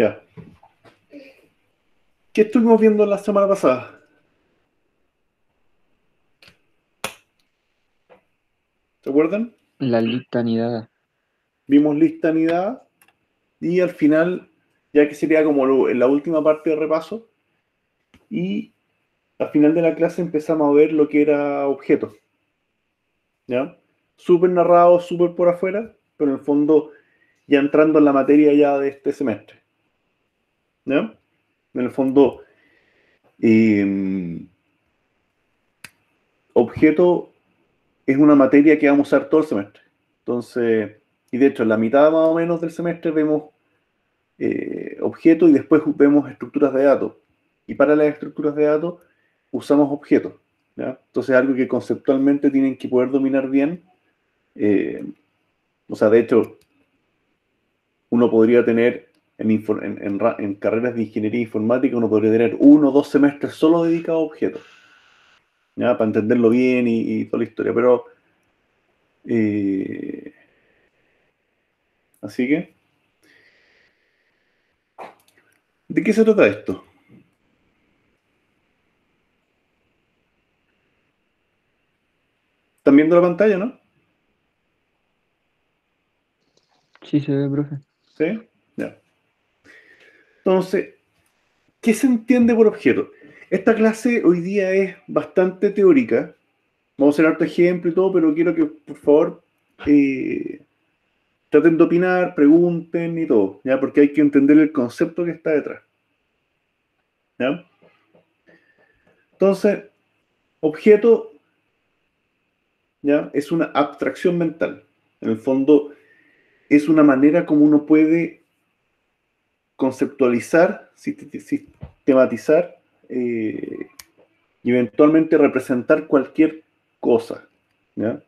Ya. ¿Qué estuvimos viendo la semana pasada? ¿Se acuerdan? La litanidad. Vimos listanidad y al final, ya que sería como en la última parte de repaso, y al final de la clase empezamos a ver lo que era objeto, ¿ya? Súper narrado, súper por afuera, pero en el fondo ya entrando en la materia ya de este semestre, ¿ya? En el fondo, eh, objeto es una materia que vamos a usar todo el semestre. Entonces, y de hecho, en la mitad más o menos del semestre vemos objetos y después vemos estructuras de datos. Y para las estructuras de datos usamos objetos, ¿ya? Entonces, algo que conceptualmente tienen que poder dominar bien. eh, o sea, de hecho, uno podría tener en carreras de ingeniería informática, uno podría tener 1 o 2 semestres solo dedicados a objetos, ¿ya? Para entenderlo bien y toda la historia. Pero, eh, así que, ¿de qué se trata esto? ¿Están viendo la pantalla, no? Sí se ve, profe. ¿Sí? Ya. Entonces, ¿qué se entiende por objeto? Esta clase hoy día es bastante teórica. Vamos a hacer harto ejemplo y todo, pero quiero que, por favor, eh, traten de opinar, pregunten y todo, ¿ya? Porque hay que entender el concepto que está detrás, ¿ya? Entonces, objeto, ¿ya? Es una abstracción mental. En el fondo, es una manera como uno puede conceptualizar, sistematizar y eventualmente representar cualquier cosa, ¿ya?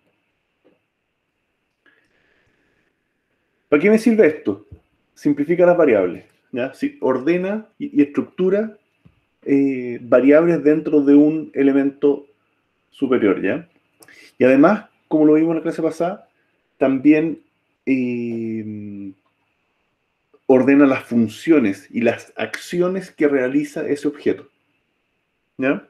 ¿Para qué me sirve esto? Simplifica las variables, ¿ya? Si ordena y estructura variables dentro de un elemento superior, ¿ya? Y además, como lo vimos en la clase pasada, también ordena las funciones y las acciones que realiza ese objeto, ¿ya?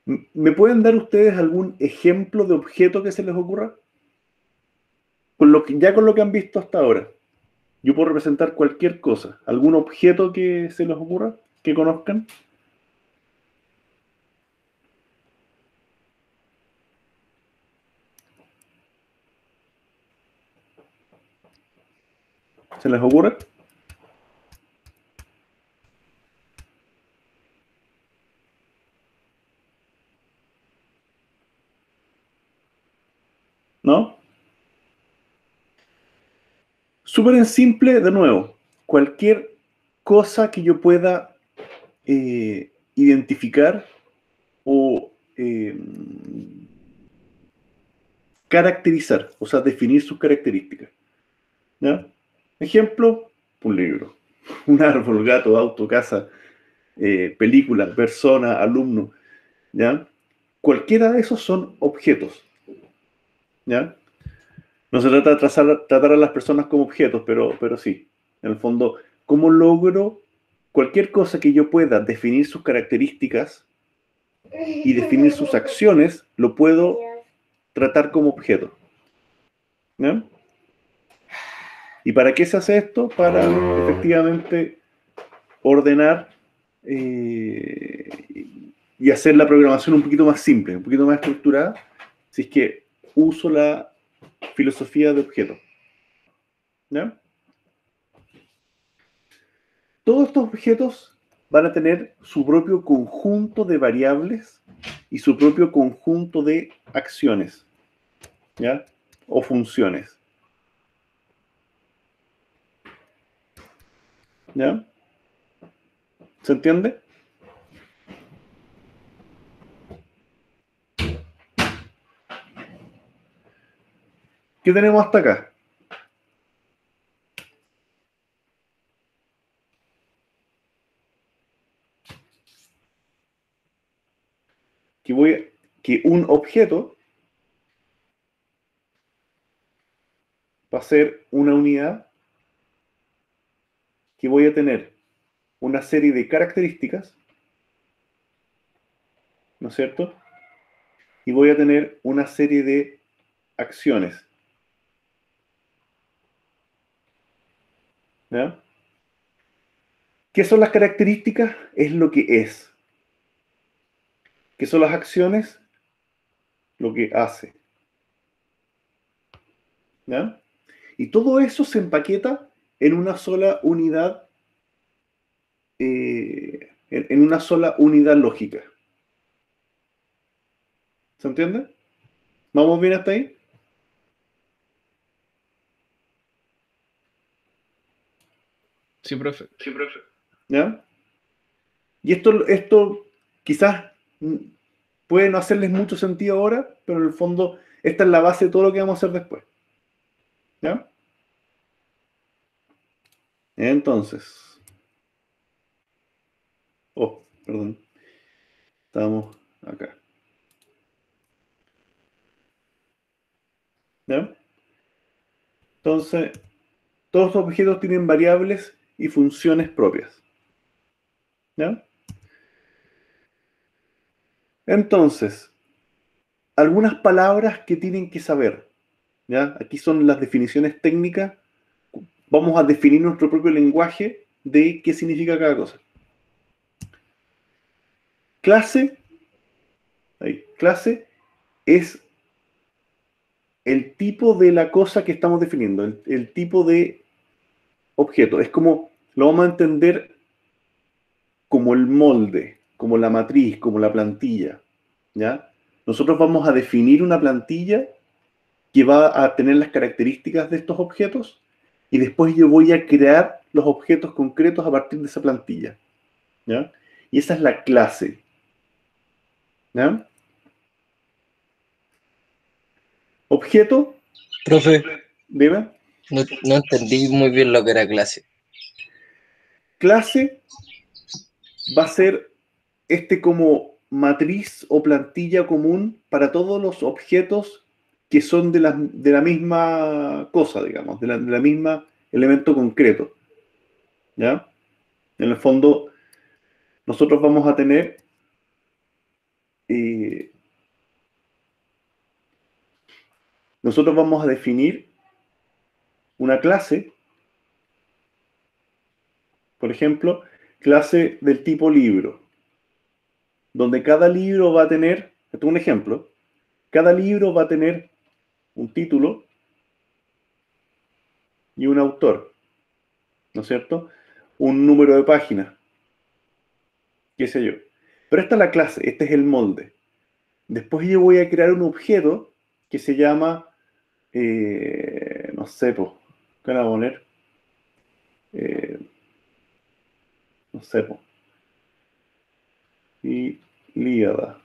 ¿Me pueden dar ustedes algún ejemplo de objeto que se les ocurra? Ya con lo que han visto hasta ahora. Yo puedo representar cualquier cosa. ¿Algún objeto que se les ocurra? ¿Que conozcan? ¿Se les ocurre? ¿No? Súper en simple, de nuevo. Cualquier cosa que yo pueda identificar o caracterizar, o sea, definir sus características, ¿ya? Ejemplo, un libro, un árbol, gato, auto, casa, película, persona, alumno, ¿ya? Cualquiera de esos son objetos, ¿ya? No se trata de tratar a las personas como objetos, pero sí. En el fondo, ¿cómo logro cualquier cosa que yo pueda definir sus características y definir sus acciones, lo puedo tratar como objeto? ¿Ya? ¿Y para qué se hace esto? Para efectivamente ordenar y hacer la programación un poquito más simple, un poquito más estructurada, si es que uso la filosofía de objeto. ¿Ya? Todos estos objetos van a tener su propio conjunto de variables y su propio conjunto de acciones, ¿ya? O funciones, ¿ya? ¿Se entiende? ¿Qué tenemos hasta acá? Que un objeto va a ser una unidad que voy a tener una serie de características, ¿no es cierto? Y voy a tener una serie de acciones, ¿ya? ¿Qué son las características? Es lo que es. ¿Qué son las acciones? Lo que hace, ¿ya? Y todo eso se empaqueta en una sola unidad, en una sola unidad lógica. ¿Se entiende? ¿Vamos bien hasta ahí? Sí, profe. ¿Ya? Y esto quizás puede no hacerles mucho sentido ahora, pero en el fondo esta es la base de todo lo que vamos a hacer después. ¿Ya? Entonces, oh, perdón, estamos acá. ¿Ya? Entonces, todos los objetos tienen variables y funciones propias. ¿Ya? Entonces, algunas palabras que tienen que saber. ¿Ya? Aquí son las definiciones técnicas. Vamos a definir nuestro propio lenguaje de qué significa cada cosa. Clase, ahí, clase es el tipo de la cosa que estamos definiendo, el tipo de objeto. Es como, lo vamos a entender como el molde, como la matriz, como la plantilla. ¿Ya? Nosotros vamos a definir una plantilla que va a tener las características de estos objetos y después yo voy a crear los objetos concretos a partir de esa plantilla. ¿Ya? Y esa es la clase. ¿Ya? Objeto, Profe, dime. no entendí muy bien lo que era clase. Clase va a ser como matriz o plantilla común para todos los objetos que son de la misma cosa, digamos, de la misma elemento concreto. ¿Ya? En el fondo, nosotros vamos a tener eh, nosotros vamos a definir una clase, por ejemplo, clase del tipo libro, donde cada libro va a tener, esto es un ejemplo, cada libro va a tener un título y un autor, ¿no es cierto? Un número de página, qué sé yo. Pero esta es la clase, este es el molde. Después yo voy a crear un objeto que se llama, no sé, pues, ¿qué le voy a poner? Eh, no sé, pues, Ilíada,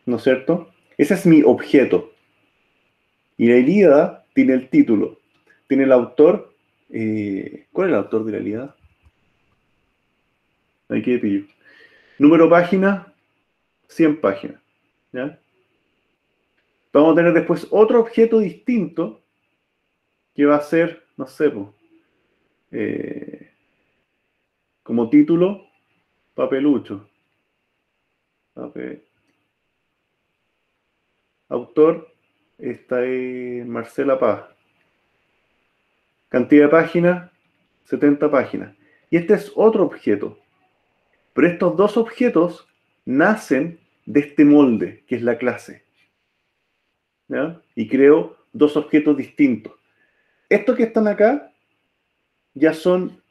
¿no es cierto? Ese es mi objeto. Y la Ilíada tiene el título, tiene el autor. ¿Cuál es el autor de la Ilíada? Ahí que pillo. Número página, 100 páginas. ¿Ya? Vamos a tener después otro objeto distinto que va a ser, no sé, pues, como título, papelucho. Papel. Autor, está Marcela Paz. Cantidad de páginas, 70 páginas. Y este es otro objeto. Pero estos dos objetos nacen de este molde, que es la clase. ¿Ya? Y creo dos objetos distintos. Estos que están acá ya son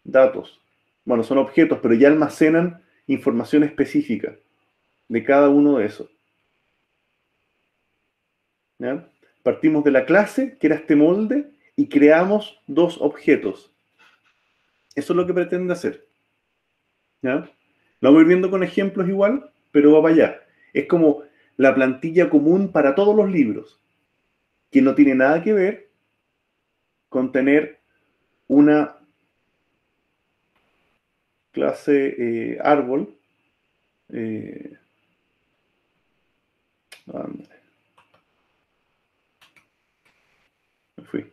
datos. Bueno, son objetos, pero ya almacenan información específica de cada uno de esos. ¿Ya? Partimos de la clase, que era este molde, y creamos dos objetos. Eso es lo que pretende hacer. ¿Ya? Lo vamos a ir viendo con ejemplos igual, pero va para allá. Es como la plantilla común para todos los libros, que no tiene nada que ver con tener una clase árbol. eh, ándale, me fui.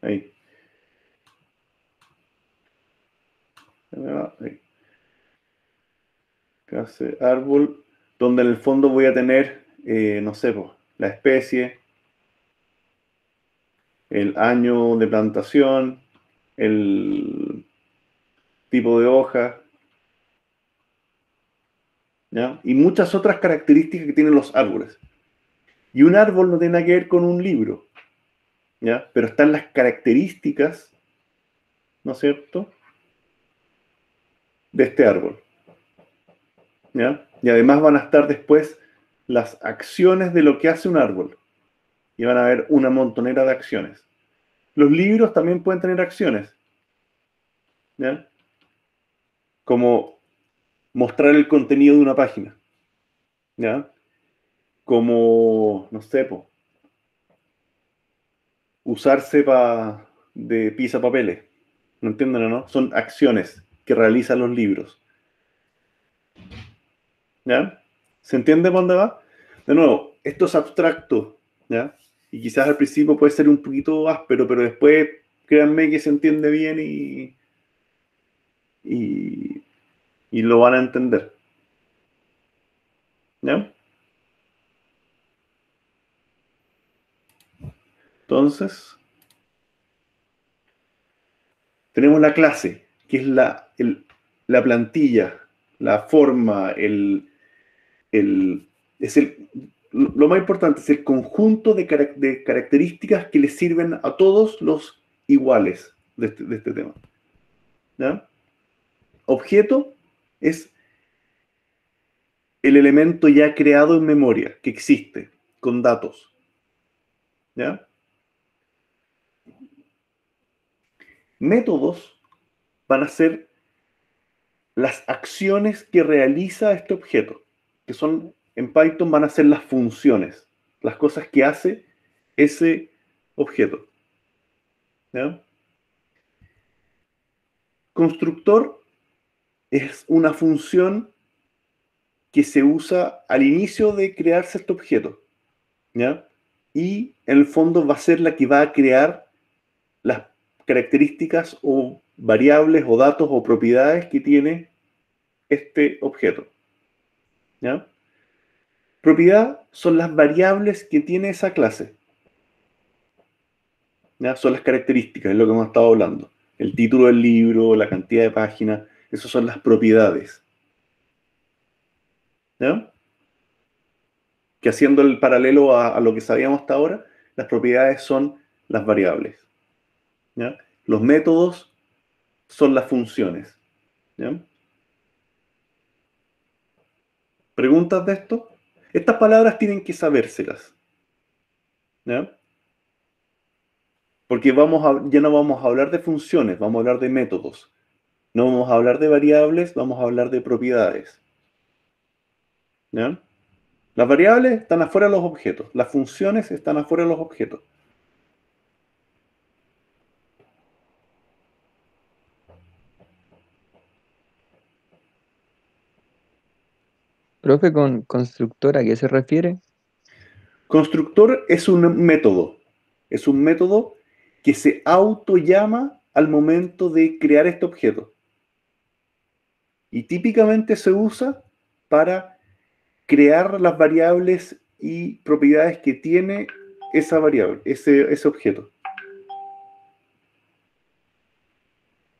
Ahí. Ahí. Clase árbol, donde en el fondo voy a tener, no sé, pues, la especie, el año de plantación, el tipo de hoja, ¿ya? Y muchas otras características que tienen los árboles. Y un árbol no tiene nada que ver con un libro, ¿ya? Pero están las características, ¿no es cierto?, de este árbol, ¿ya? Y además van a estar después las acciones de lo que hace un árbol. Y van a haber una montonera de acciones. Los libros también pueden tener acciones, ¿ya? Como mostrar el contenido de una página, ¿ya? Como, no sé, usarse de pisapapeles. ¿No entienden o no? Son acciones que realizan los libros, ¿ya? ¿Se entiende por dónde va? De nuevo, esto es abstracto, ¿ya? Y quizás al principio puede ser un poquito áspero, pero después créanme que se entiende bien y, y lo van a entender, ¿ya? Entonces, tenemos la clase, que es la plantilla, la forma, lo más importante es el conjunto de características que le sirven a todos los iguales de este tema, ¿ya? Objeto es el elemento ya creado en memoria, que existe, con datos, ¿ya? Métodos van a ser las acciones que realiza este objeto, que son, en Python van a ser las funciones, las cosas que hace ese objeto, ¿ya? Constructor es una función que se usa al inicio de crearse este objeto, ¿ya? Y en el fondo va a ser la que va a crear las características o variables o datos o propiedades que tiene este objeto, ¿ya? Propiedad son las variables que tiene esa clase, ¿ya? Son las características, es lo que hemos estado hablando. El título del libro, la cantidad de páginas, esas son las propiedades, ¿ya? Que haciendo el paralelo a lo que sabíamos hasta ahora, las propiedades son las variables, ¿ya? Los métodos son las funciones, ¿ya? ¿Preguntas de esto? Estas palabras tienen que sabérselas, ¿ya? Porque ya no vamos a hablar de funciones, vamos a hablar de métodos. No vamos a hablar de variables, vamos a hablar de propiedades, ¿ya? Las variables están afuera de los objetos, las funciones están afuera de los objetos. Profe, con constructor, ¿a qué se refiere? Constructor es un método que se autollama al momento de crear este objeto. Y típicamente se usa para crear las variables y propiedades que tiene esa variable, ese objeto.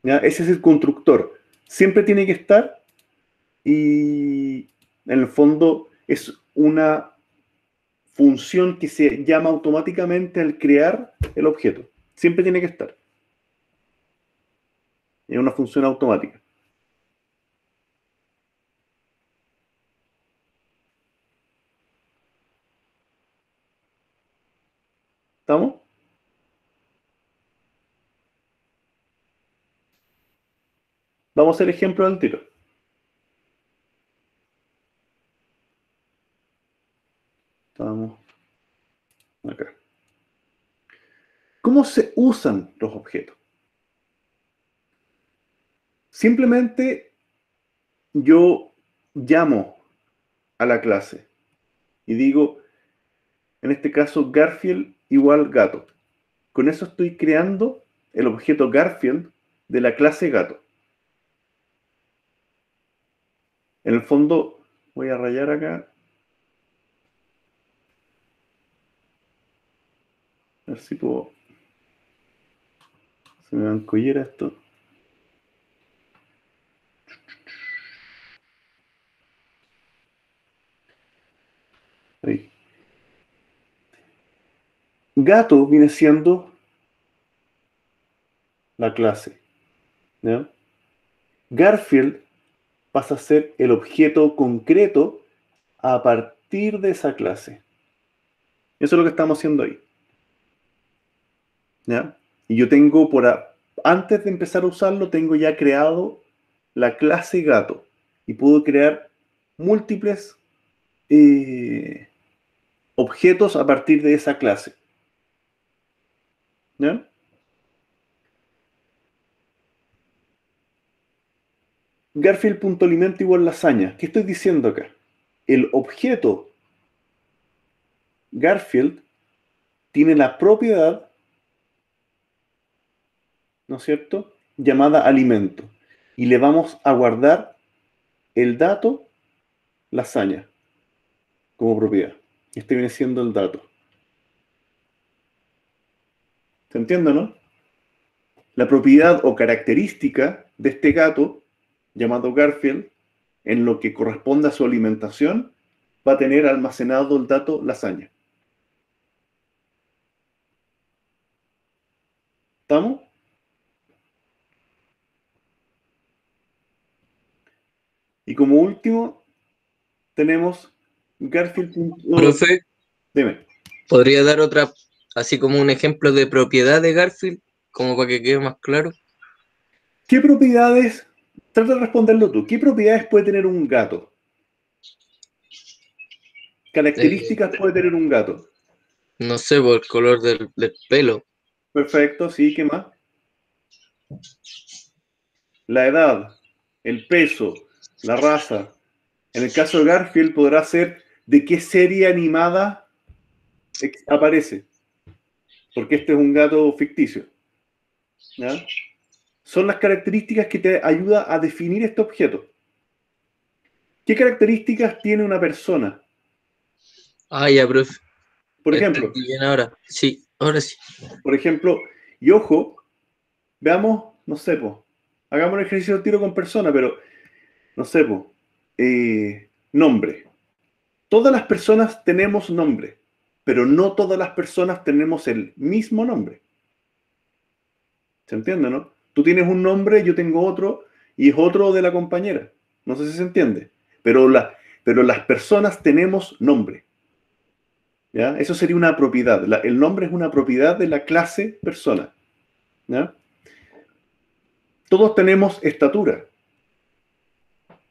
¿Ya? Ese es el constructor. Siempre tiene que estar y en el fondo es una función que se llama automáticamente al crear el objeto. Siempre tiene que estar. Es una función automática. ¿Estamos? Vamos a hacer ejemplo del tiro. Estamos acá. ¿Cómo se usan los objetos? Simplemente yo llamo a la clase y digo, en este caso, Garfield igual gato. Con eso estoy creando el objeto Garfield de la clase gato. En el fondo, voy a rayar acá. A ver si puedo. Se me va a encollar esto. Ahí. Gato viene siendo la clase, ¿ya? Garfield pasa a ser el objeto concreto a partir de esa clase. Eso es lo que estamos haciendo ahí, ¿ya? Y yo tengo antes de empezar a usarlo, tengo ya creado la clase gato y puedo crear múltiples objetos a partir de esa clase, ¿ya? Garfield.alimento igual lasaña. ¿Qué estoy diciendo acá? El objeto Garfield tiene la propiedad, ¿no es cierto?, llamada alimento. Y le vamos a guardar el dato lasaña como propiedad. Este viene siendo el dato. ¿Se entiende, no? La propiedad o característica de este gato, llamado Garfield, en lo que corresponde a su alimentación, va a tener almacenado el dato lasaña. ¿Estamos? Y como último, tenemos Garfield. Profe, Dime. ¿podría dar otra, así como un ejemplo de propiedad de Garfield, como para que quede más claro? ¿Qué propiedades? Trata de responderlo tú. ¿Qué propiedades puede tener un gato? Características puede tener un gato. No sé, por el color del pelo. Perfecto, sí, ¿qué más? La edad, el peso, la raza. En el caso de Garfield podrá ser de qué serie animada aparece. Porque este es un gato ficticio, ¿ya? Son las características que te ayudan a definir este objeto. ¿Qué características tiene una persona? Ah, ya, profe. Por ejemplo, Entendí bien ahora. Sí, ahora sí. y ojo, veamos, no sé, hagamos un ejercicio de tiro con persona, pero, no sé, nombre. Todas las personas tenemos nombre, pero no todas las personas tenemos el mismo nombre. ¿Se entiende, no? Tú tienes un nombre, yo tengo otro, y es otro de la compañera. No sé si se entiende. Pero las personas tenemos nombre. ¿Ya? Eso sería una propiedad. El nombre es una propiedad de la clase persona. ¿Ya? Todos tenemos estatura.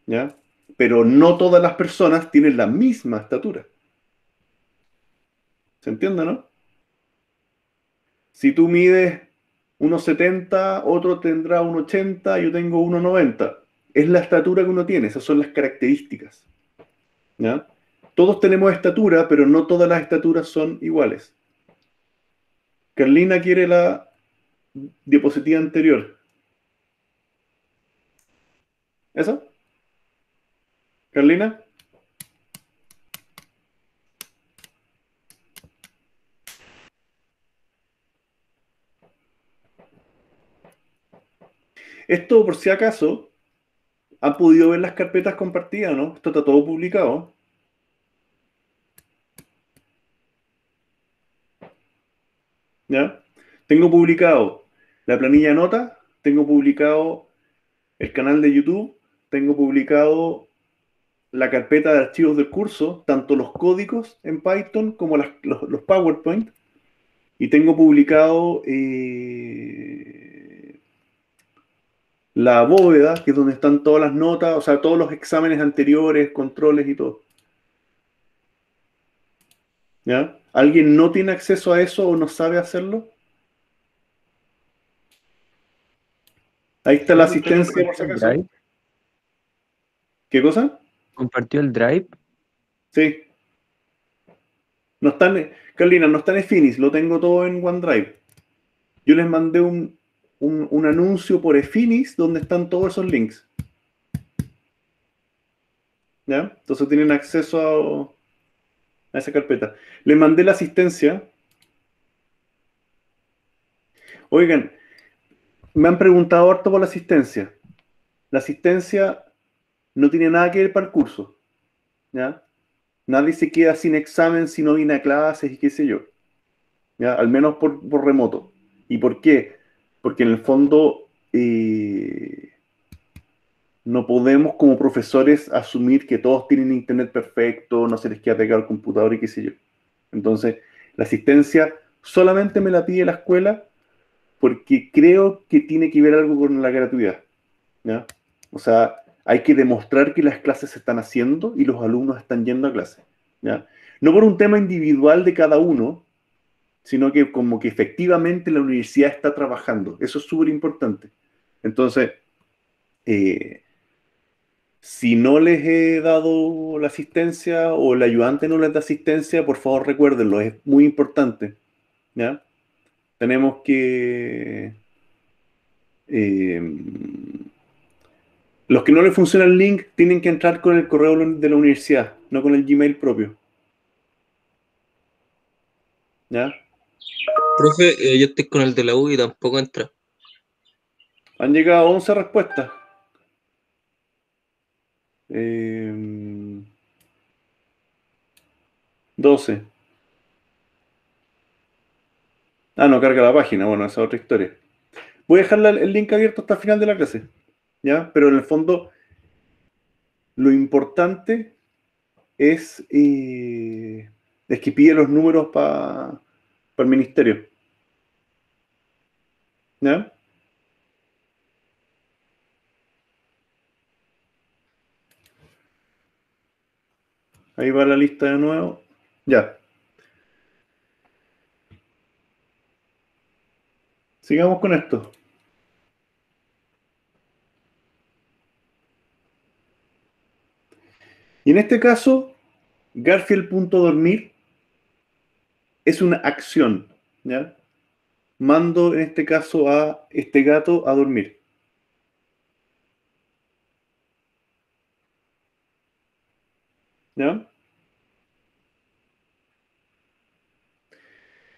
¿Ya? Pero no todas las personas tienen la misma estatura. ¿Se entiende, no? Si tú mides 1,70, otro tendrá 1,80, yo tengo 1,90. Es la estatura que uno tiene, esas son las características. ¿Ya? Todos tenemos estatura, pero no todas las estaturas son iguales. Carlina quiere la diapositiva anterior. ¿Esa? ¿Carlina? Esto, por si acaso, ¿han podido ver las carpetas compartidas, no? Esto está todo publicado. ¿Ya? Tengo publicado la planilla de notas, tengo publicado el canal de YouTube, tengo publicado la carpeta de archivos del curso, tanto los códigos en Python como los PowerPoint, y tengo publicado la bóveda, que es donde están todas las notas, o sea, todos los exámenes anteriores, controles y todo. ¿Ya? ¿Alguien no tiene acceso a eso o no sabe hacerlo? Ahí está la asistencia, por si acaso. Drive. ¿Qué cosa? ¿Compartió el Drive? Sí. No están, Carlina, no está en Finis, lo tengo todo en OneDrive. Yo les mandé un anuncio por Efinis donde están todos esos links. ¿ya? Entonces tienen acceso a esa carpeta. Le mandé la asistencia. Oigan, me han preguntado harto por la asistencia. La asistencia no tiene nada que ver para el curso, ¿ya? Nadie se queda sin examen si no viene a clases y qué sé yo, ¿ya? Al menos por remoto. ¿Y por qué? Porque en el fondo no podemos como profesores asumir que todos tienen internet perfecto, no se les queda pegado al computador y qué sé yo. Entonces, la asistencia solamente me la pide la escuela porque creo que tiene que ver algo con la gratuidad, ¿ya? O sea, hay que demostrar que las clases se están haciendo y los alumnos están yendo a clase, ¿ya? No por un tema individual de cada uno, sino que como que efectivamente la universidad está trabajando. Eso es súper importante. Entonces, eh, si no les he dado la asistencia o el ayudante no les da asistencia, por favor recuérdenlo, es muy importante, ¿ya? Tenemos que... eh, los que no les funciona el link tienen que entrar con el correo de la universidad, no con el Gmail propio, ¿ya? Profe, yo estoy con el de la U y tampoco entra. Han llegado 11 respuestas. Eh, 12. Ah, no carga la página, bueno, esa es otra historia. Voy a dejar el link abierto hasta el final de la clase, ¿ya? Pero en el fondo, lo importante es que pide los números para el ministerio, ¿ya? Ahí va la lista de nuevo. Ya. Sigamos con esto. Y en este caso, Garfield.dormir es una acción, ¿ya? Mando en este caso a este gato a dormir, ¿ya?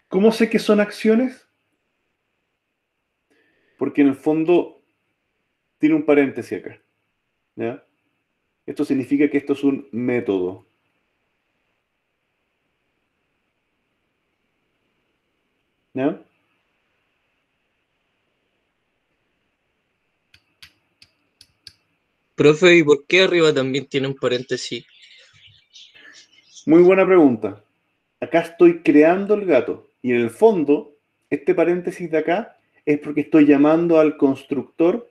¿Cómo sé que son acciones? Porque en el fondo tiene un paréntesis acá, ¿ya? Esto significa que esto es un método, ¿ya? Profe, ¿y por qué arriba también tiene un paréntesis? Muy buena pregunta. Acá estoy creando el gato y en el fondo, este paréntesis de acá es porque estoy llamando al constructor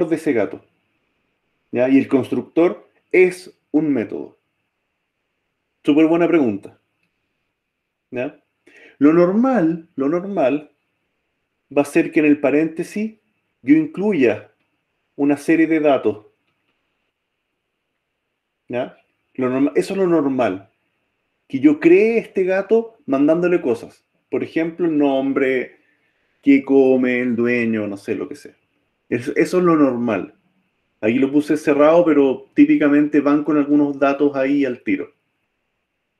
de ese gato, ¿ya? Y el constructor es un método. Súper buena pregunta, ¿ya? Lo normal va a ser que en el paréntesis yo incluya una serie de datos, ¿ya? Eso es lo normal, que yo cree este gato mandándole cosas. Por ejemplo, el nombre, qué come el dueño, no sé, lo que sea. Eso es lo normal. Aquí lo puse cerrado, pero típicamente van con algunos datos ahí al tiro,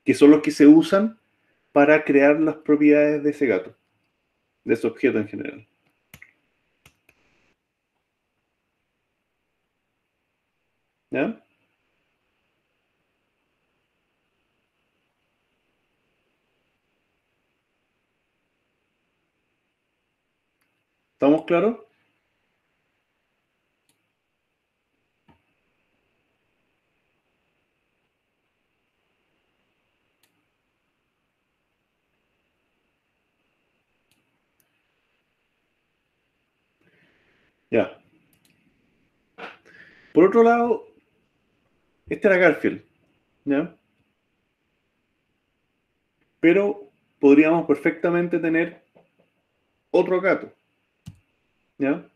que son los que se usan para crear las propiedades de ese gato, de ese objeto en general. ¿Ya? ¿Estamos claros? Ya. Por otro lado, este era Garfield, ¿ya? Pero podríamos perfectamente tener otro gato, ¿ya?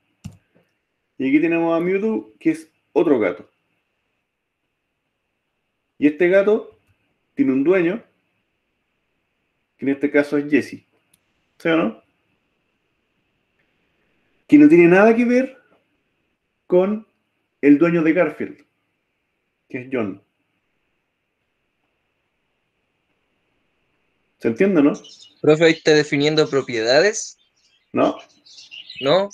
Y aquí tenemos a Mewtwo, que es otro gato. Y este gato tiene un dueño, que en este caso es Jesse, ¿sí o no? Que no tiene nada que ver con el dueño de Garfield, que es John. ¿Se entiende, no? Profe, ahí está definiendo propiedades, ¿No? ¿no?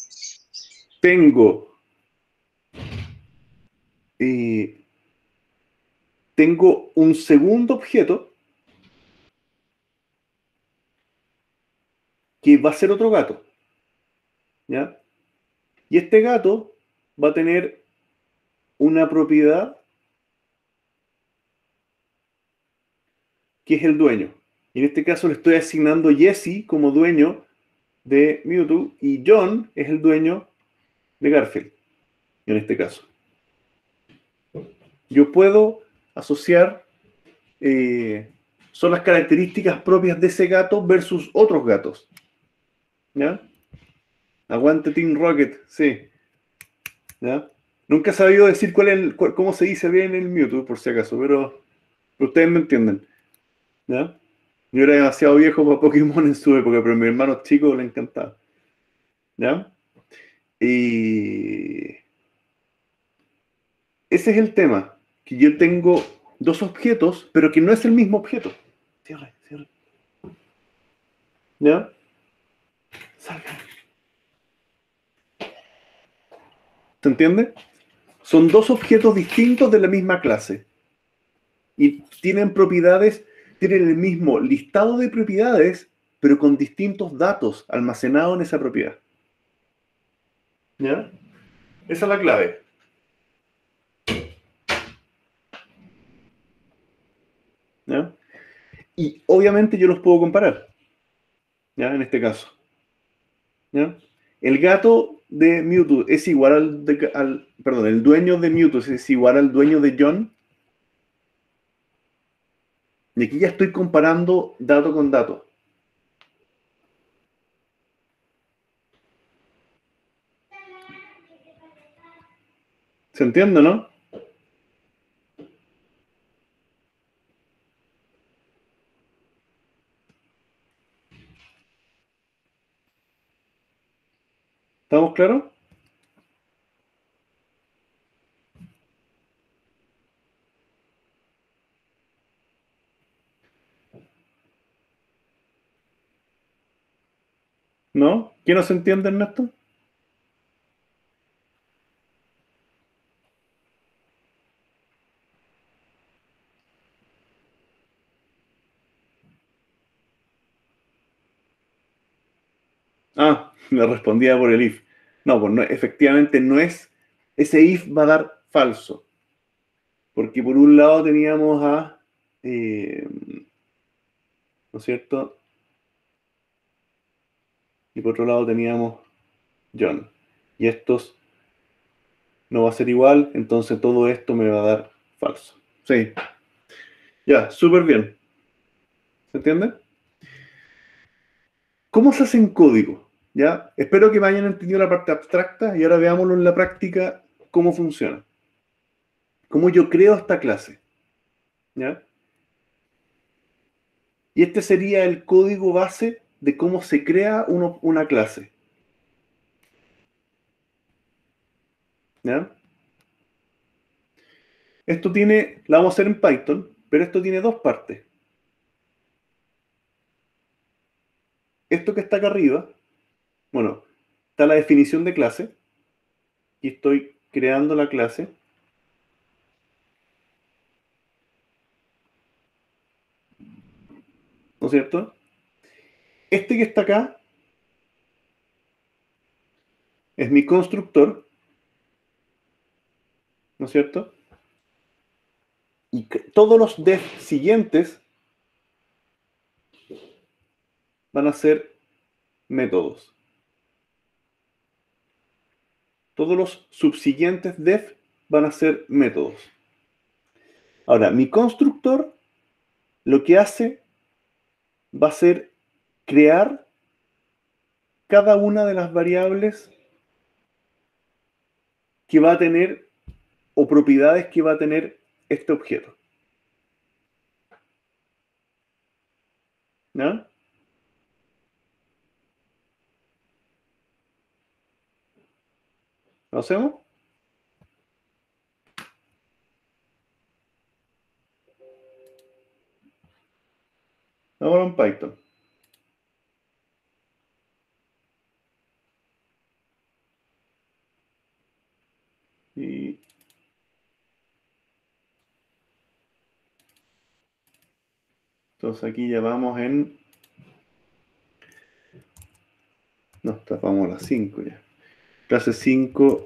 Tengo un segundo objeto que va a ser otro gato, ¿ya? Y este gato va a tener una propiedad que es el dueño. Y en este caso le estoy asignando Jesse como dueño de Mewtwo y John es el dueño de Garfield, en este caso. Yo puedo asociar, son las características propias de ese gato versus otros gatos. ¿Ya? Aguante Team Rocket, sí. ¿Ya? Nunca he sabido decir cómo se dice bien el Mewtwo, por si acaso, pero ustedes me entienden. ¿Ya? Yo era demasiado viejo para Pokémon en su época, pero a mi hermano chico le encantaba. ¿Ya? Y ese es el tema, que yo tengo dos objetos, pero que no es el mismo objeto. Cierre, cierre. ¿Ya? Salga. ¿Se entiende? Son dos objetos distintos de la misma clase. Y tienen propiedades, tienen el mismo listado de propiedades, pero con distintos datos almacenados en esa propiedad. ¿Ya? Esa es la clave. ¿Ya? Y obviamente yo los puedo comparar. ¿Ya? En este caso. ¿Ya? El gato de Mewtwo es igual perdón, el dueño de Mewtwo es igual al dueño de John. Y aquí ya estoy comparando dato con dato. ¿Se entiende, no? ¿Estamos claros? ¿No? ¿Quién no se entiende, Ernesto? Ah, le respondía por el if. No, pues no, efectivamente no es. Ese if va a dar falso. Porque por un lado teníamos ¿no es cierto? Y por otro lado teníamos John. Y estos no va a ser igual, entonces todo esto me va a dar falso. Sí. Ya, súper bien. ¿Se entiende? ¿Cómo se hace en código? ¿Ya? Espero que me hayan entendido la parte abstracta y ahora veámoslo en la práctica cómo funciona. Cómo yo creo esta clase. ¿Ya? Y este sería el código base de cómo se crea una clase. ¿Ya? Esto tiene, la vamos a hacer en Python, pero esto tiene dos partes. Esto que está acá arriba, bueno, está la definición de clase, y estoy creando la clase. ¿No es cierto? Este que está acá es mi constructor, ¿no es cierto? Y todos los def siguientes van a ser métodos. Todos los subsiguientes def van a ser métodos. Ahora, mi constructor lo que hace va a ser crear cada una de las variables que va a tener o propiedades que va a tener este objeto. ¿No? ¿Lo hacemos? en Python. Y entonces aquí ya vamos en... No, vamos a las 5 ya. Clase 5.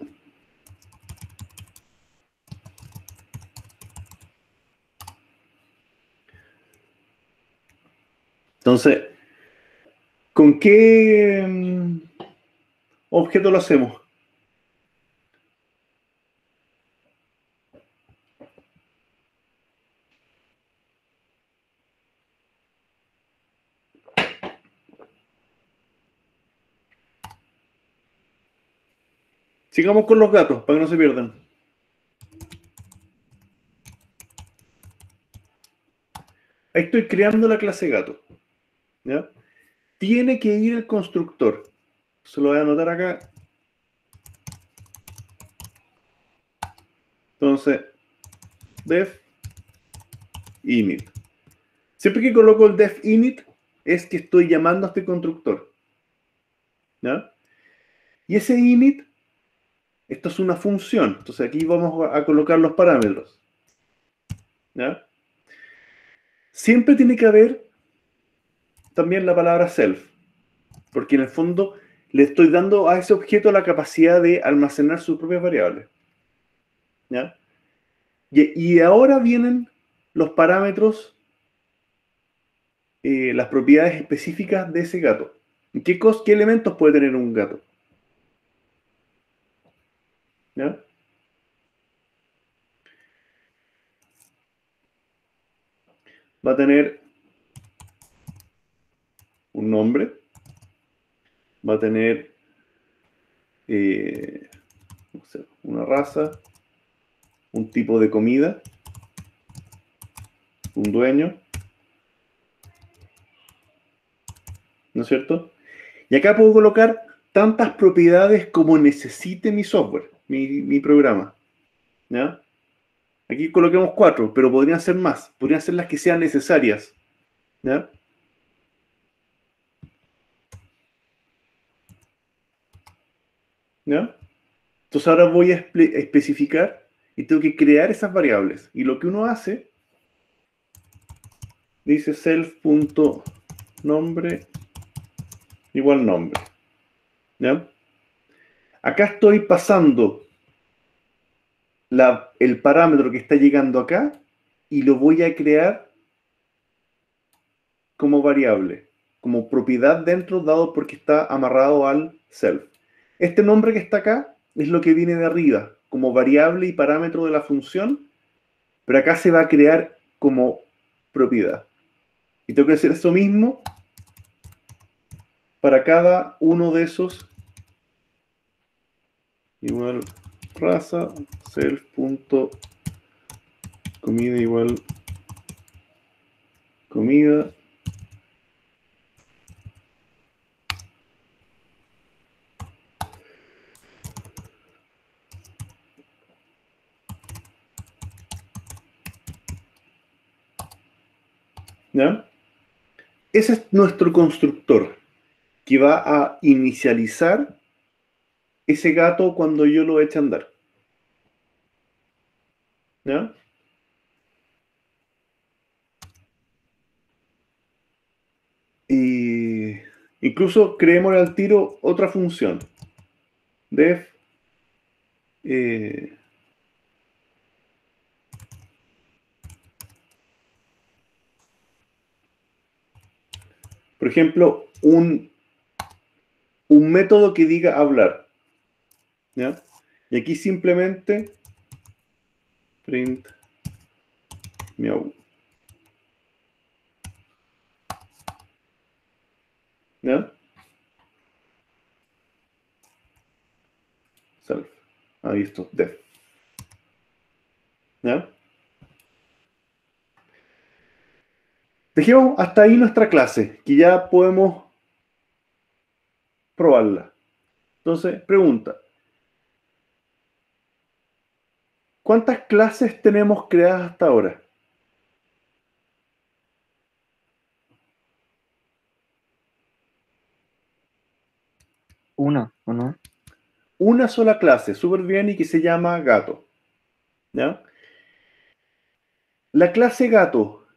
Entonces, ¿con qué objeto lo hacemos? Sigamos con los gatos, para que no se pierdan. Ahí estoy creando la clase gato. ¿Ya? Tiene que ir el constructor. Se lo voy a anotar acá. Entonces, def init. Siempre que coloco el def init, es que estoy llamando a este constructor. ¿Ya? Y ese init, esto es una función. Entonces aquí vamos a colocar los parámetros. ¿Ya? Siempre tiene que haber también la palabra self. Porque en el fondo le estoy dando a ese objeto la capacidad de almacenar sus propias variables. ¿Ya? Y ahora vienen los parámetros, las propiedades específicas de ese gato. ¿Qué elementos puede tener un gato? ¿Ya? Va a tener un nombre, va a tener no sé, una raza, un tipo de comida, un dueño, ¿no es cierto? Y acá puedo colocar tantas propiedades como necesite mi software, mi programa. ¿Ya? Aquí coloquemos 4, pero podrían ser más. Podrían ser las que sean necesarias. ¿Ya? ¿Ya? Entonces ahora voy a especificar y tengo que crear esas variables. Y lo que uno hace, dice self.nombre igual nombre. ¿Ya? Acá estoy pasando el parámetro que está llegando acá y lo voy a crear como variable, como propiedad dentro, dado porque está amarrado al self. Este nombre que está acá es lo que viene de arriba, como variable y parámetro de la función, pero acá se va a crear como propiedad. Y tengo que hacer eso mismo para cada uno de esos. Igual raza, self.comida igual comida. ¿Ya? Ese es nuestro constructor, que va a inicializar ese gato cuando yo lo eche a andar. ¿Ya? Y incluso creemos al tiro otra función. Def por ejemplo, un método que diga hablar. ¿Ya? Y aquí simplemente print miau. ¿Ya? Self. Ahí está, def. ¿Ya? Dejemos hasta ahí nuestra clase, que ya podemos probarla. Entonces, pregunta. ¿Cuántas clases tenemos creadas hasta ahora? Una, ¿o no? Una sola clase, súper bien, y que se llama gato. ¿Ya? La clase gato,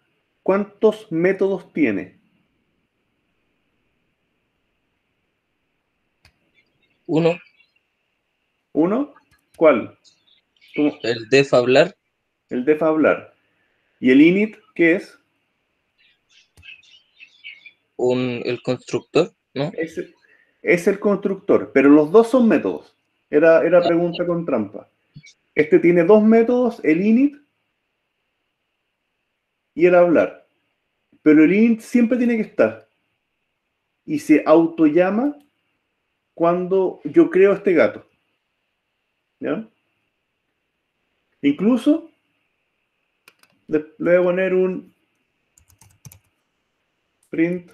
¿cuántos métodos tiene? Uno, ¿Uno? ¿Cuál? ¿Cómo? el def hablar, El def hablar. ¿Y el init qué es? el constructor, ¿no? Es el constructor, pero los dos son métodos. Era pregunta con trampa. Este tiene dos métodos, el init y el hablar. Pero el init siempre tiene que estar. Y se autollama cuando yo creo este gato. ¿Ya? Incluso le voy a poner un print.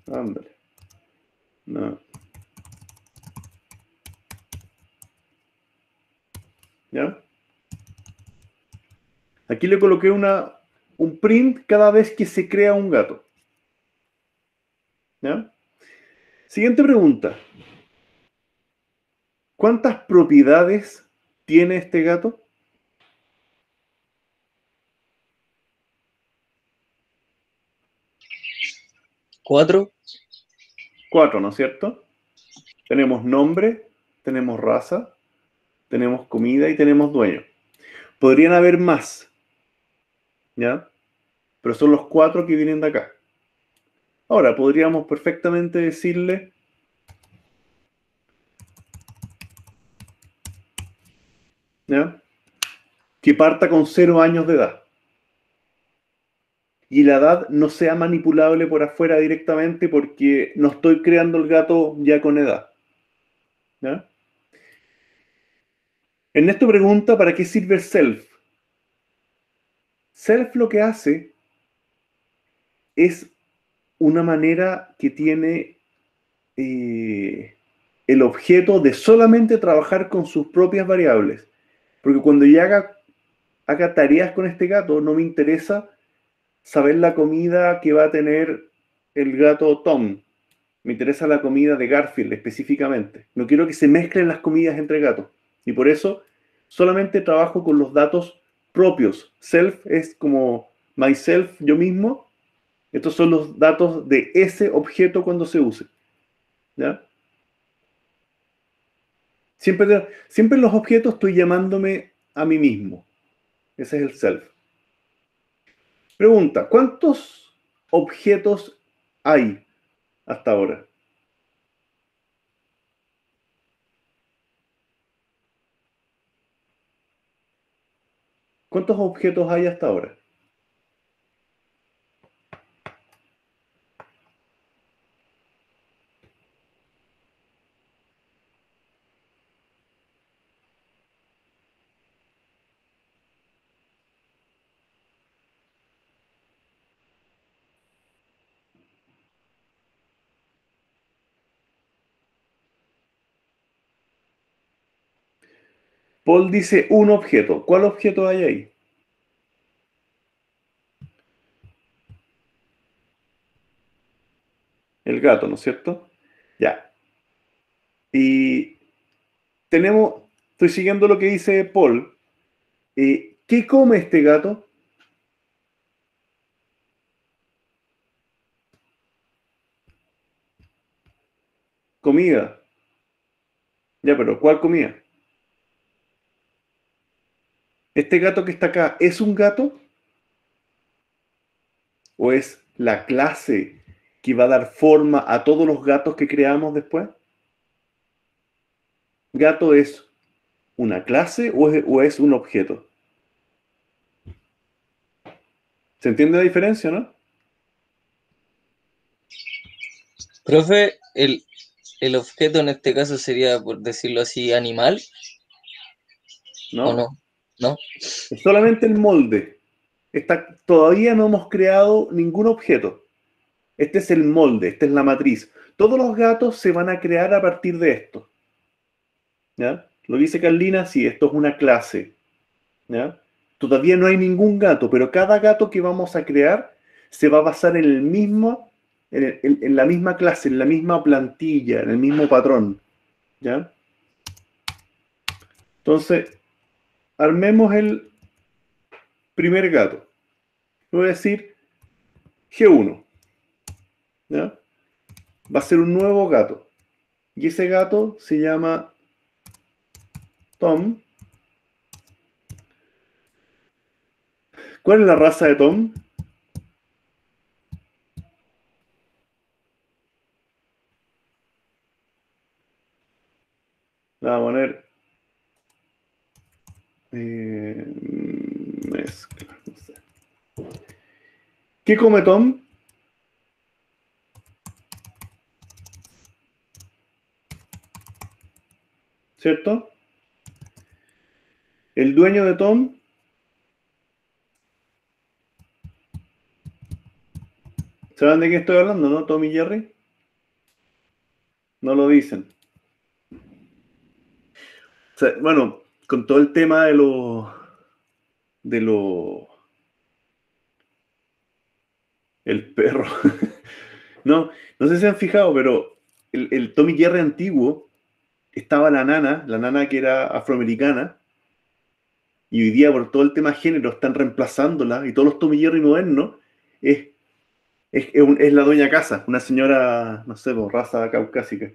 Ándale. No. ¿Ya? Aquí le coloqué un print cada vez que se crea un gato. ¿Ya? Siguiente pregunta. ¿Cuántas propiedades tiene este gato? Cuatro, 4, ¿no es cierto? Tenemos nombre, tenemos raza, tenemos comida y tenemos dueño. Podrían haber más, ¿ya? Pero son los 4 que vienen de acá. Ahora, podríamos perfectamente decirle, ¿ya?, que parta con 0 años de edad. Y la edad no sea manipulable por afuera directamente porque no estoy creando el gato ya con edad. ¿Ya? Ernesto pregunta, ¿para qué sirve el self? Self lo que hace es una manera que tiene el objeto de solamente trabajar con sus propias variables. Porque cuando ya haga tareas con este gato, no me interesa saber la comida que va a tener el gato Tom. Me interesa la comida de Garfield específicamente. No quiero que se mezclen las comidas entre gatos. Y por eso solamente trabajo con los datos propios. Self es como myself, yo mismo. Estos son los datos de ese objeto cuando se use. ¿Ya? Siempre en los objetos estoy llamándome a mí mismo. Ese es el self. Pregunta, ¿cuántos objetos hay hasta ahora? ¿Cuántos objetos hay hasta ahora? Paul dice un objeto. ¿Cuál objeto hay ahí? El gato, ¿no es cierto? Ya. Y estoy siguiendo lo que dice Paul. ¿Qué come este gato? Comida. Ya, pero ¿cuál comida? ¿Este gato que está acá es un gato? ¿O es la clase que va a dar forma a todos los gatos que creamos después? ¿Gato es una clase o es un objeto? ¿Se entiende la diferencia, no? profe, el objeto en este caso sería, por decirlo así, animal, ¿o ¿No? no? ¿No? Es solamente el molde. Todavía no hemos creado ningún objeto. Este es el molde, esta es la matriz. Todos los gatos se van a crear a partir de esto. ¿Ya? Lo dice Carlina, sí, esto es una clase. ¿Ya? Todavía no hay ningún gato, pero cada gato que vamos a crear se va a basar en el mismo, en la misma clase, en la misma plantilla, en el mismo patrón. ¿Ya? Entonces, armemos el primer gato. Voy a decir G1. ¿Ya? Va a ser un nuevo gato. Y ese gato se llama Tom. ¿Cuál es la raza de Tom? La voy a poner mezcla, no sé. ¿Qué come Tom? ¿Cierto? El dueño de Tom, ¿saben de qué estoy hablando, no? Tom y Jerry. No lo dicen. O sea, bueno, con todo el tema de lo el perro. No, no sé si se han fijado, pero el Tom y Jerry antiguo estaba la nana que era afroamericana, y hoy día por todo el tema género están reemplazándola, y todos los Tom y Jerry modernos es, es la dueña casa, una señora, no sé, por raza caucásica.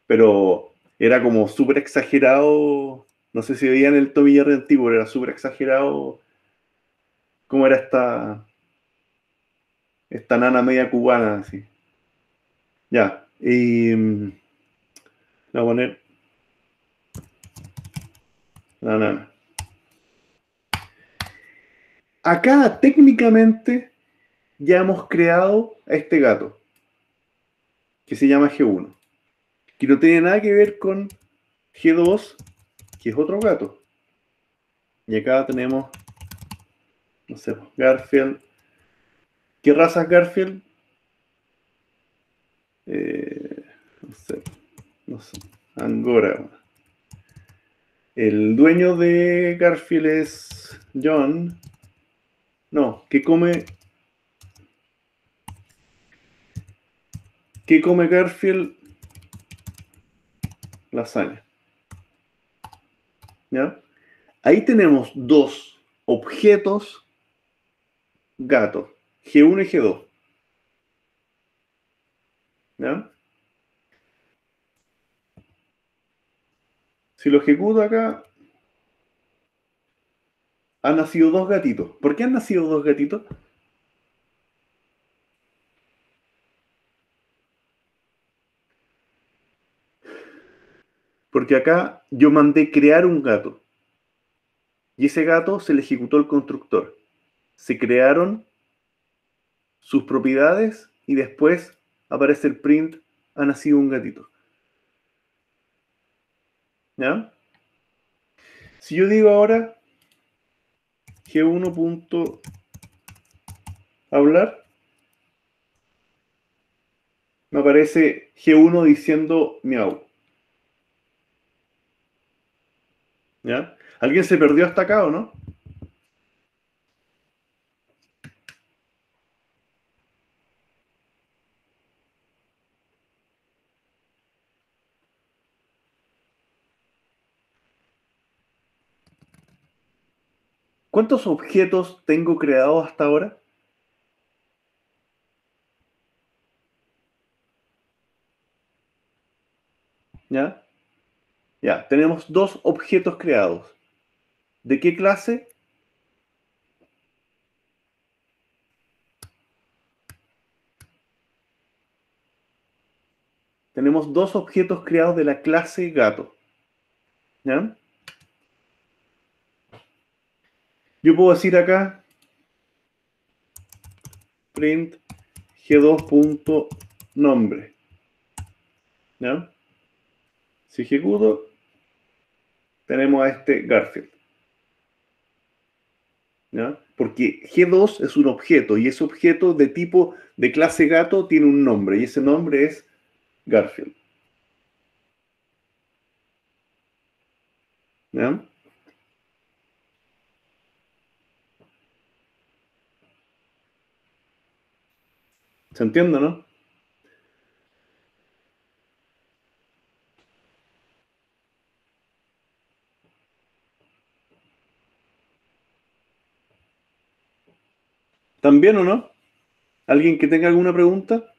Pero era como súper exagerado, no sé si veían el Tom y Jerry antiguo, pero era súper exagerado cómo era esta nana media cubana, así. Ya, y voy a poner la nana. Acá técnicamente ya hemos creado a este gato, que se llama G1, que no tiene nada que ver con G2, que es otro gato. Y acá tenemos, no sé, Garfield. ¿Qué raza es Garfield? No sé, no sé. Angora. El dueño de Garfield es John. No, ¿qué come Garfield? Lasaña. ¿Ya? Ahí tenemos dos objetos gatos, G1 y G2. ¿Ya? Si lo ejecuto acá, han nacido dos gatitos. ¿Por qué han nacido dos gatitos? Porque acá yo mandé crear un gato. Y ese gato se le ejecutó el constructor. Se crearon sus propiedades y después aparece el print, ha nacido un gatito. ¿Ya? Si yo digo ahora G1.hablar, me aparece G1 diciendo miau. ¿Ya? ¿Alguien se perdió hasta acá o no? ¿Cuántos objetos tengo creados hasta ahora? ¿Ya? Ya, tenemos dos objetos creados. ¿De qué clase? Tenemos dos objetos creados de la clase gato. ¿Ya? Yo puedo decir acá print G2.nombre. ¿Ya? Si ejecuto, tenemos a este Garfield. ¿Ya? Porque G2 es un objeto y ese objeto de tipo de clase gato tiene un nombre y ese nombre es Garfield. ¿Ya? ¿Se entiende, no? ¿También o no? ¿Alguien que tenga alguna pregunta?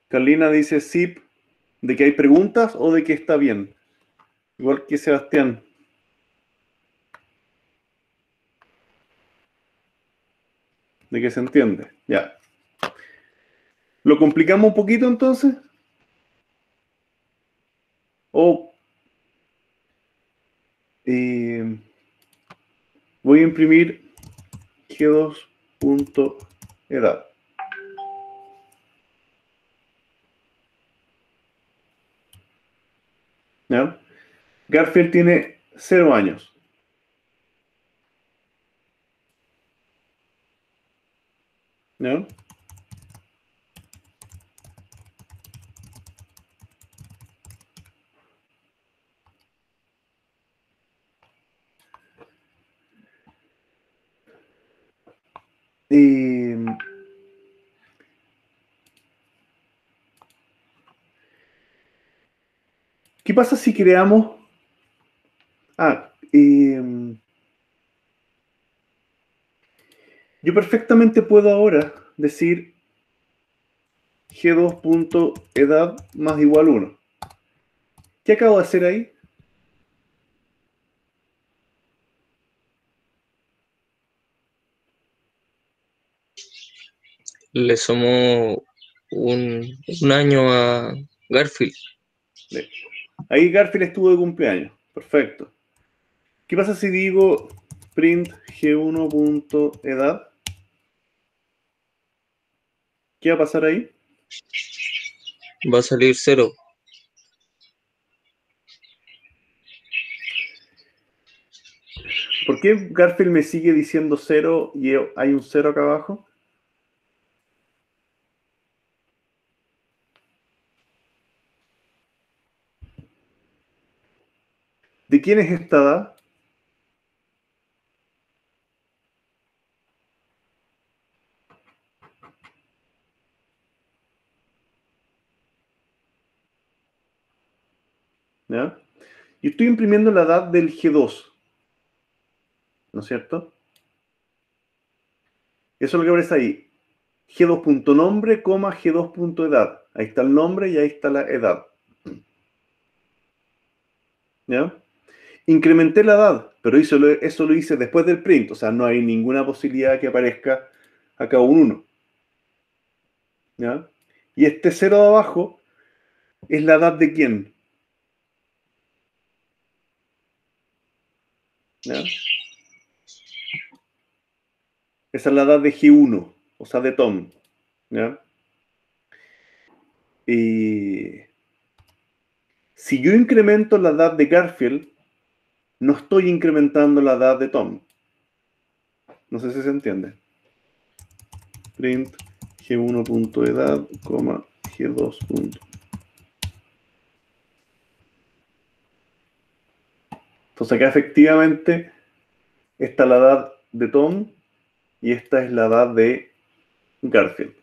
Carlina dice sí, de que hay preguntas o de que está bien. Igual que Sebastián. De que se entiende. Ya. ¿Lo complicamos un poquito entonces? O voy a imprimir G2.edad. ¿Ya? Garfield tiene 0 años. ¿Ya? Eh, ¿Qué pasa si creamos... yo perfectamente puedo ahora decir G2.edad más igual 1. ¿Qué acabo de hacer ahí? Le sumó un año a Garfield. Ahí Garfield estuvo de cumpleaños. Perfecto. ¿Qué pasa si digo print G1.edad? ¿Qué va a pasar ahí? Va a salir 0. ¿Por qué Garfield me sigue diciendo 0 y hay un 0 acá abajo? ¿De quién es esta edad? ¿Ya? Y estoy imprimiendo la edad del G2. ¿No es cierto? Eso es lo que aparece ahí. G2.nombre, G2.edad. Ahí está el nombre y ahí está la edad. ¿Ya? Incrementé la edad, pero eso lo hice después del print. O sea, no hay ninguna posibilidad que aparezca acá un 1. ¿Ya? Y este 0 de abajo es la edad de quién. ¿Ya? Esa es la edad de G1, o sea, de Tom. ¿Ya? Y si yo incremento la edad de Garfield, no estoy incrementando la edad de Tom. No sé si se entiende. Print G1.edad, G2. Entonces acá efectivamente está la edad de Tom y esta es la edad de Garfield.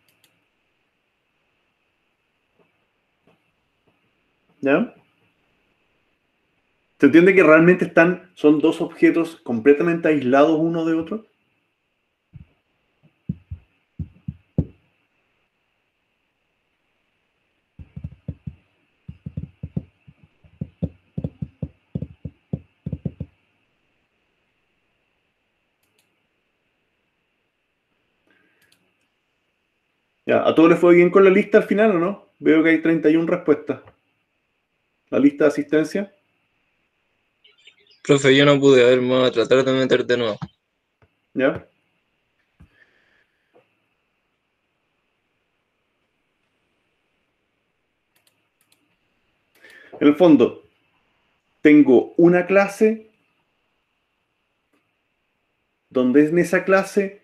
¿Ya? ¿Se entiende que realmente son dos objetos completamente aislados uno de otro? Ya, ¿a todos les fue bien con la lista al final o no? Veo que hay 31 respuestas. La lista de asistencia. Profe, yo no pude, a ver, me voy a tratar de meter de nuevo. ¿Ya? En el fondo, tengo una clase donde en esa clase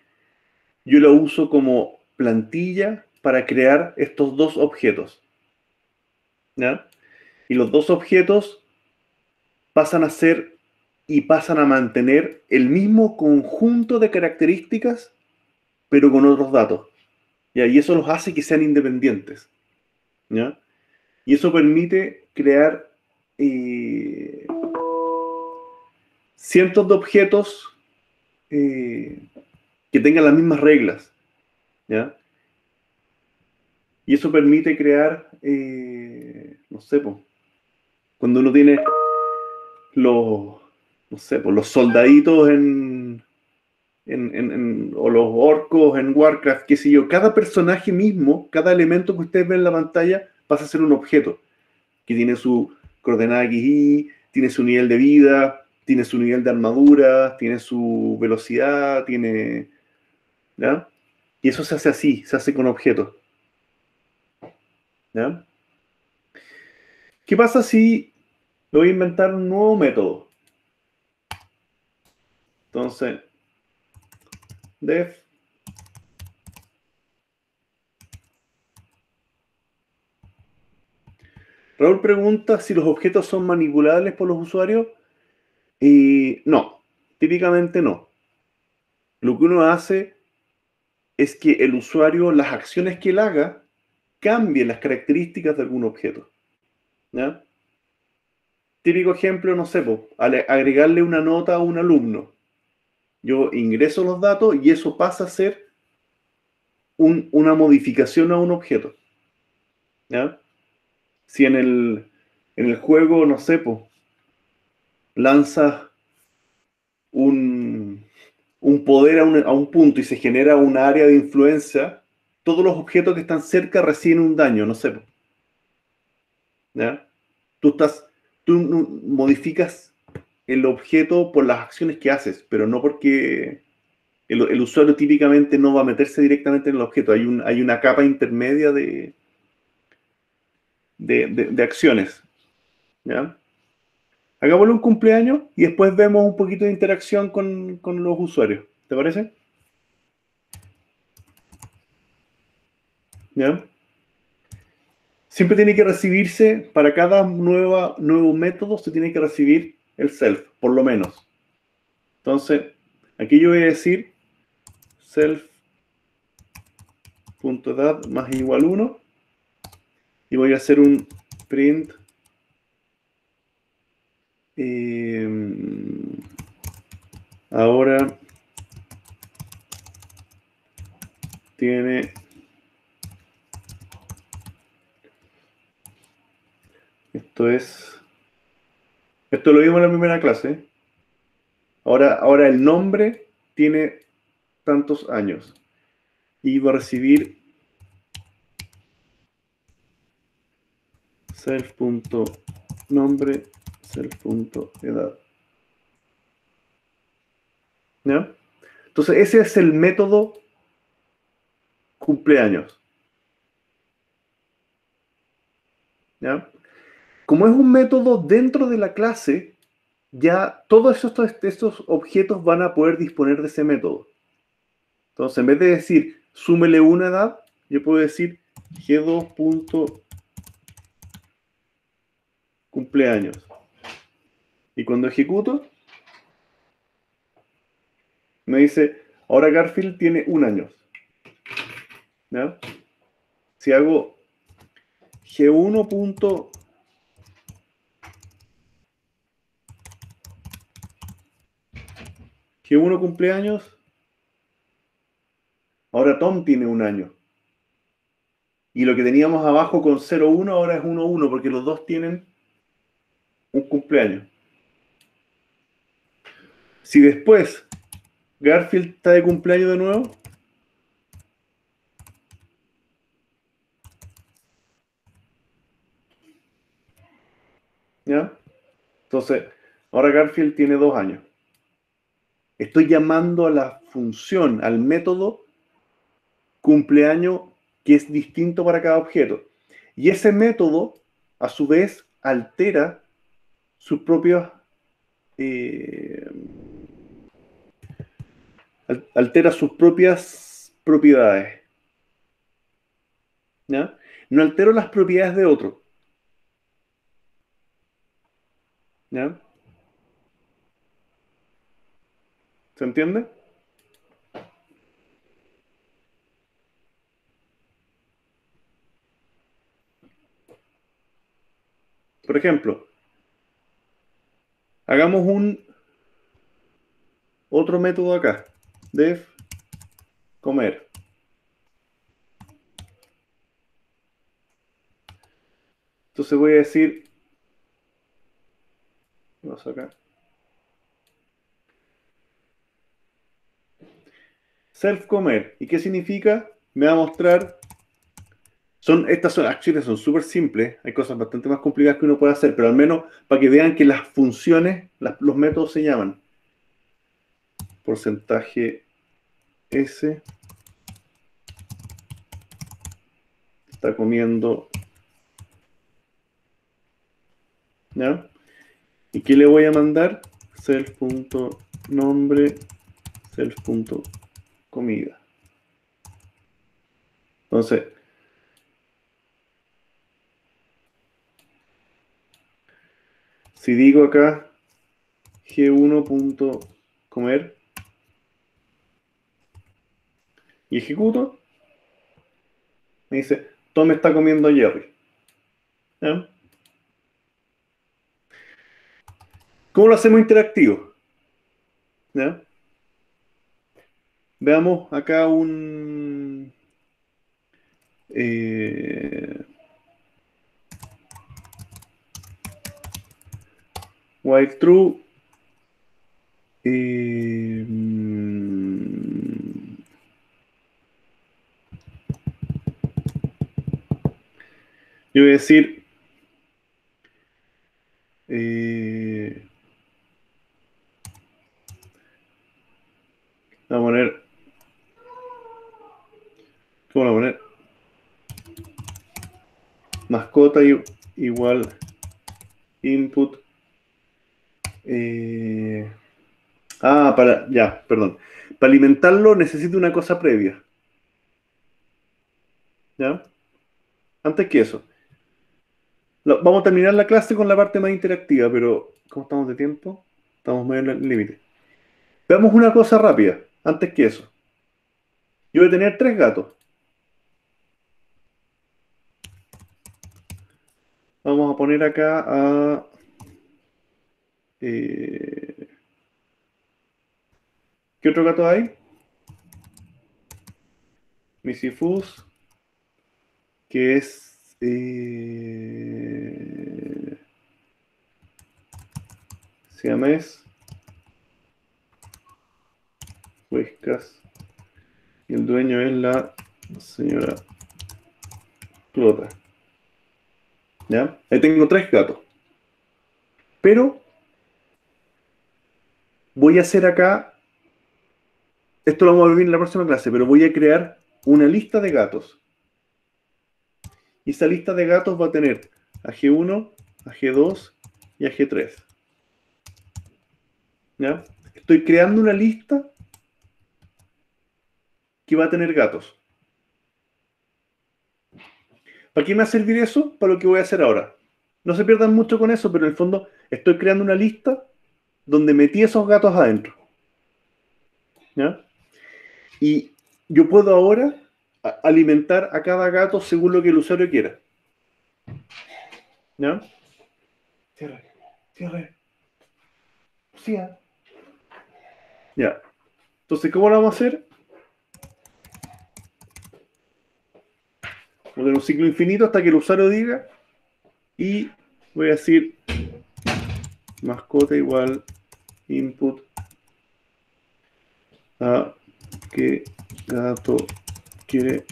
yo la uso como plantilla para crear estos dos objetos. ¿ya? Y los dos objetos pasan a ser y pasan a mantener el mismo conjunto de características, pero con otros datos, ¿ya? Y eso los hace que sean independientes, ¿ya? Y eso permite crear cientos de objetos que tengan las mismas reglas, ¿ya? Y eso permite crear, no sé, po, cuando uno tiene los, no sé, po, los soldaditos o los orcos en Warcraft, qué sé yo, cada personaje mismo, cada elemento que ustedes ven en la pantalla pasa a ser un objeto que tiene su coordenada XY, tiene su nivel de vida, tiene su nivel de armadura, tiene su velocidad, tiene... ¿ya? Y eso se hace así, se hace con objetos, ¿ya? ¿Qué pasa si le voy a inventar un nuevo método? Entonces, def Raúl pregunta si los objetos son manipulables por los usuarios. Y no, típicamente no. Lo que uno hace es que el usuario, las acciones que él haga, cambien las características de algún objeto, ¿ya? Típico ejemplo, no sé, po, agregarle una nota a un alumno. Yo ingreso los datos y eso pasa a ser una modificación a un objeto, ¿ya? Si en el juego, no sé, po, lanzas un poder a un punto y se genera un área de influencia, todos los objetos que están cerca reciben un daño, no sé, po, ¿ya? Tú modificas el objeto por las acciones que haces, pero no porque el usuario típicamente no va a meterse directamente en el objeto. Hay una capa intermedia de acciones, ¿ya? Hagámosle un cumpleaños y después vemos un poquito de interacción con los usuarios. ¿Te parece? ¿Ya? Siempre tiene que recibirse, para cada nuevo método, se tiene que recibir el self, por lo menos. Entonces, aquí yo voy a decir self.edad más igual 1 y voy a hacer un print ahora tiene esto lo vimos en la primera clase. Ahora el nombre tiene tantos años y va a recibir self.nombre, self.edad. ¿Ya? Entonces ese es el método cumpleaños. ¿Ya? Como es un método dentro de la clase, ya todos estos objetos van a poder disponer de ese método. Entonces, en vez de decir súmele una edad, yo puedo decir g2.cumpleaños. Y cuando ejecuto, me dice, ahora Garfield tiene 1 año. ¿Ya? Si hago g1. G1 cumpleaños, ahora Tom tiene 1 año. Y lo que teníamos abajo con 0,1 ahora es 1,1 porque los dos tienen un cumpleaños. Si después Garfield está de cumpleaños de nuevo, ¿ya? Entonces, ahora Garfield tiene 2 años. Estoy llamando a la función, al método cumpleaños que es distinto para cada objeto. Y ese método, a su vez, altera sus propias propiedades. ¿Ya? No altero las propiedades de otro. ¿Ya? ¿Se entiende? Por ejemplo, hagamos un otro método acá. Def comer. Entonces voy a decir, vamos acá, self comer. ¿Y qué significa? Me va a mostrar, estas son acciones, son súper simples, hay cosas bastante más complicadas que uno puede hacer, pero al menos para que vean que las funciones, los métodos se llaman porcentaje S está comiendo, ¿ya? ¿Y qué le voy a mandar? Self.nombre, self.comida. Entonces, si digo acá g1.comer y ejecuto, me dice, Tom está comiendo Jerry. ¿Ya? ¿Cómo lo hacemos interactivo? ¿Ya? Veamos acá un... while true. Yo voy a decir... voy a poner... ¿Cómo lo voy a poner? Mascota igual input. Ya, perdón. Para alimentarlo necesito una cosa previa. ¿Ya? Antes que eso. Vamos a terminar la clase con la parte más interactiva, pero ¿cómo estamos de tiempo? Estamos medio en el límite. Veamos una cosa rápida, antes que eso. Yo voy a tener 3 gatos. Vamos a poner acá a... ¿qué otro gato hay? Misifus, que es... siamés, Huescas, y el dueño es la señora Clota. ¿Ya? Ahí tengo 3 gatos. Pero voy a hacer acá, esto lo vamos a ver en la próxima clase, pero voy a crear una lista de gatos. Y esa lista de gatos va a tener a G1, a G2 y a G3. ¿Ya? Estoy creando una lista que va a tener gatos. ¿Para qué me va a servir eso? Para lo que voy a hacer ahora. No se pierdan mucho con eso, pero en el fondo estoy creando una lista donde metí esos gatos adentro. ¿Ya? Y yo puedo ahora alimentar a cada gato según lo que el usuario quiera. ¿Ya? Cierre. Sí, ya. Entonces, ¿cómo lo vamos a hacer? Vamos a tener un ciclo infinito hasta que el usuario diga. Y voy a decir mascota igual input a qué gato quiere.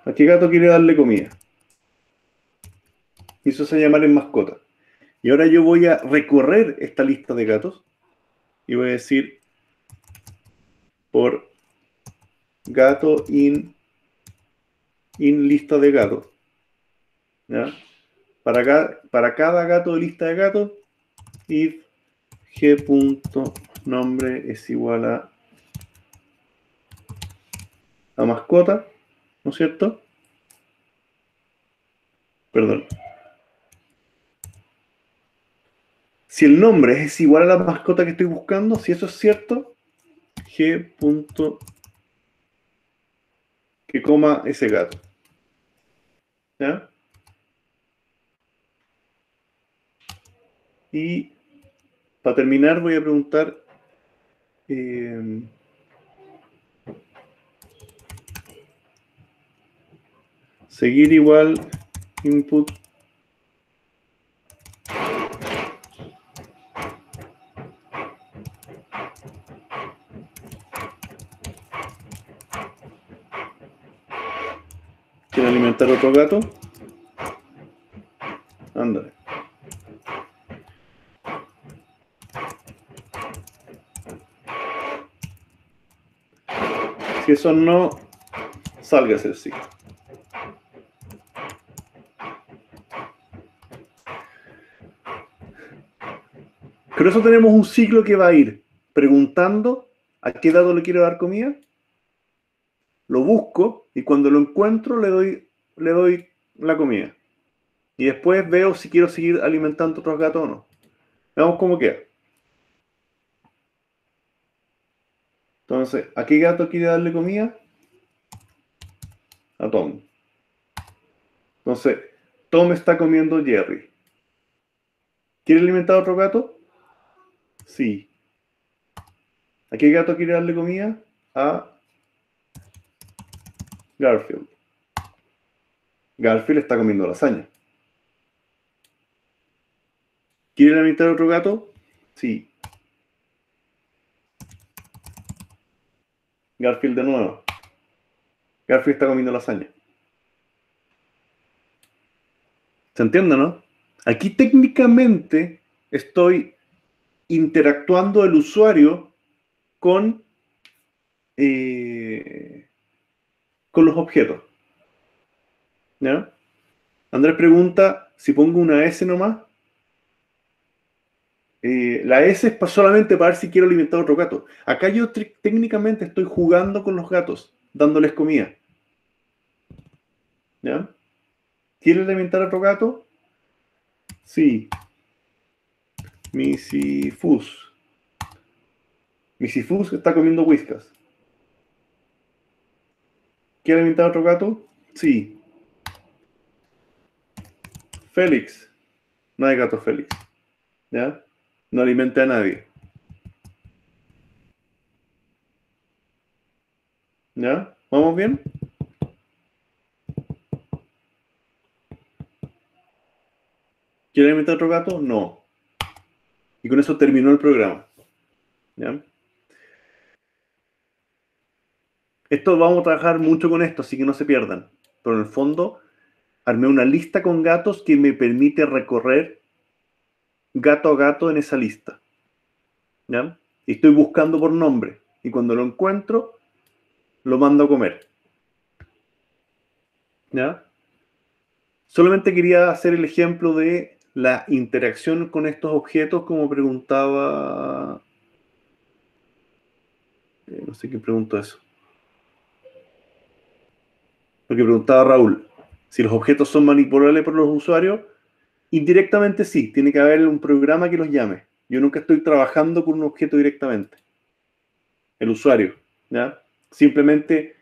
¿A qué gato quiere darle comida? Y eso se llama en mascota. Y ahora yo voy a recorrer esta lista de gatos y voy a decir por gato in lista de gatos. ¿Ya? Para cada gato de lista de gatos, if g.nombre es igual a mascota, ¿no es cierto? Perdón. Si el nombre es igual a la mascota que estoy buscando, si eso es cierto, G. que coma ese gato. ¿Ya? Y para terminar voy a preguntar seguir igual input ¿quiere alimentar otro gato? Ándale. Si eso no, sálgase el ciclo. Con eso tenemos un ciclo que va a ir preguntando a qué dato le quiero dar comida, lo busco y cuando lo encuentro le doy la comida. Y después veo si quiero seguir alimentando otros gatos o no. Veamos cómo queda. Entonces, ¿a qué gato quiere darle comida? A Tom. Entonces, Tom está comiendo Jerry. ¿Quiere alimentar a otro gato? Sí. ¿A qué gato quiere darle comida? A Garfield. Garfield está comiendo lasaña. ¿Quiere alimentar a otro gato? Sí. Garfield de nuevo. Garfield está comiendo lasaña. ¿Se entiende, no? Aquí técnicamente estoy interactuando el usuario con los objetos. ¿Ya? Andrés pregunta si pongo una S nomás. La S es solamente para ver si quiero alimentar a otro gato. Acá yo técnicamente estoy jugando con los gatos, dándoles comida. ¿Ya? ¿Quiere alimentar a otro gato? Sí. Misifus. Misifus está comiendo whiskas. ¿Quiere alimentar a otro gato? Sí. Félix. No hay gato Félix. ¿Ya? No alimente a nadie. ¿Ya? ¿Vamos bien? ¿Quiere alimentar a otro gato? No. Y con eso terminó el programa. ¿Ya? Esto vamos a trabajar mucho con esto, así que no se pierdan. Pero en el fondo, armé una lista con gatos que me permite recorrer gato a gato en esa lista. ¿Ya? Y estoy buscando por nombre. Y cuando lo encuentro, lo mando a comer. ¿Ya? Solamente quería hacer el ejemplo de la interacción con estos objetos, como preguntaba... no sé quién preguntó eso. Lo que preguntaba Raúl. Si los objetos son manipulables por los usuarios, indirectamente sí. Tiene que haber un programa que los llame. Yo nunca estoy trabajando con un objeto directamente. El usuario. ¿Ya? Simplemente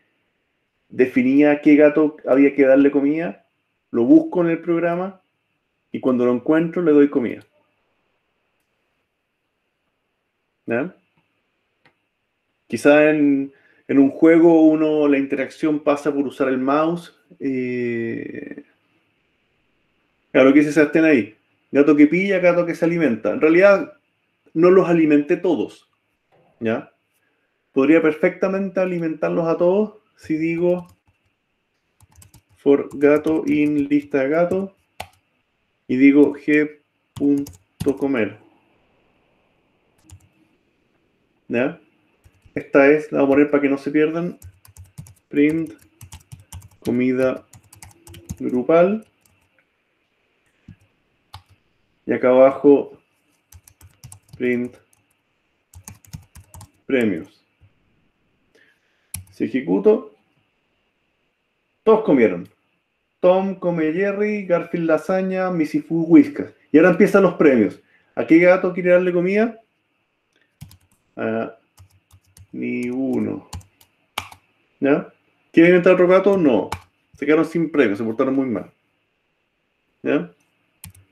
definía a qué gato había que darle comida, lo busco en el programa y cuando lo encuentro le doy comida. ¿Ya? Quizá en un juego la interacción pasa por usar el mouse. Claro, lo que dice Sebastián ahí. Gato que pilla, gato que se alimenta. En realidad no los alimenté todos. ¿Ya? Podría perfectamente alimentarlos a todos si digo for gato in lista de gato y digo g.comer. ¿Ya? Esta es, la voy a poner para que no se pierdan. Print comida grupal. Y acá abajo print premios. Si ejecuto, todos comieron. Tom come Jerry, Garfield lasaña, Misifus whiskas. Y ahora empiezan los premios. ¿A qué gato quiere darle comida? A ni uno. ¿Ya? ¿Quieren inventar otro gato? No. Se quedaron sin premio, se portaron muy mal. ¿Ya?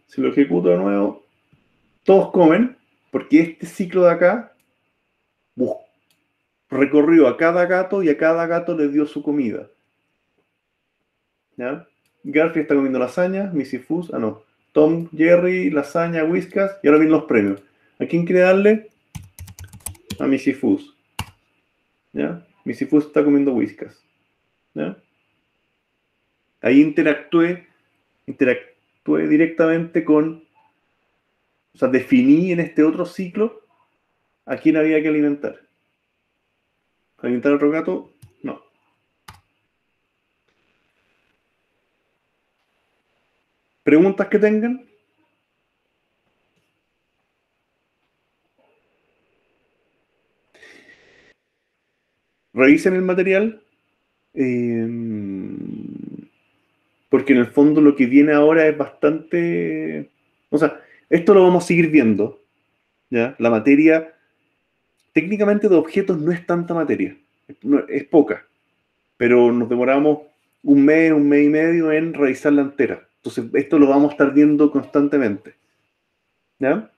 Si lo ejecuto de nuevo, todos comen, porque este ciclo de acá recorrió a cada gato y a cada gato le dio su comida. ¿Ya? Garfield está comiendo lasaña, Missy Fus, no. Tom, Jerry, lasaña, Whiskas, y ahora vienen los premios. ¿A quién quiere darle? A Missy Fus. ¿Ya? Missy Fus está comiendo Whiskas. ¿Ya? Ahí interactué directamente con, o sea, definí en este otro ciclo a quién había que alimentar. ¿Alimentar a otro gato? No. ¿Preguntas que tengan? Revisen el material. Porque en el fondo lo que viene ahora es bastante... O sea, esto lo vamos a seguir viendo. ¿Ya? La materia, técnicamente de objetos no es tanta materia. Es poca. Pero nos demoramos un mes y medio en revisarla entera. Entonces, esto lo vamos a estar viendo constantemente. ¿Ya?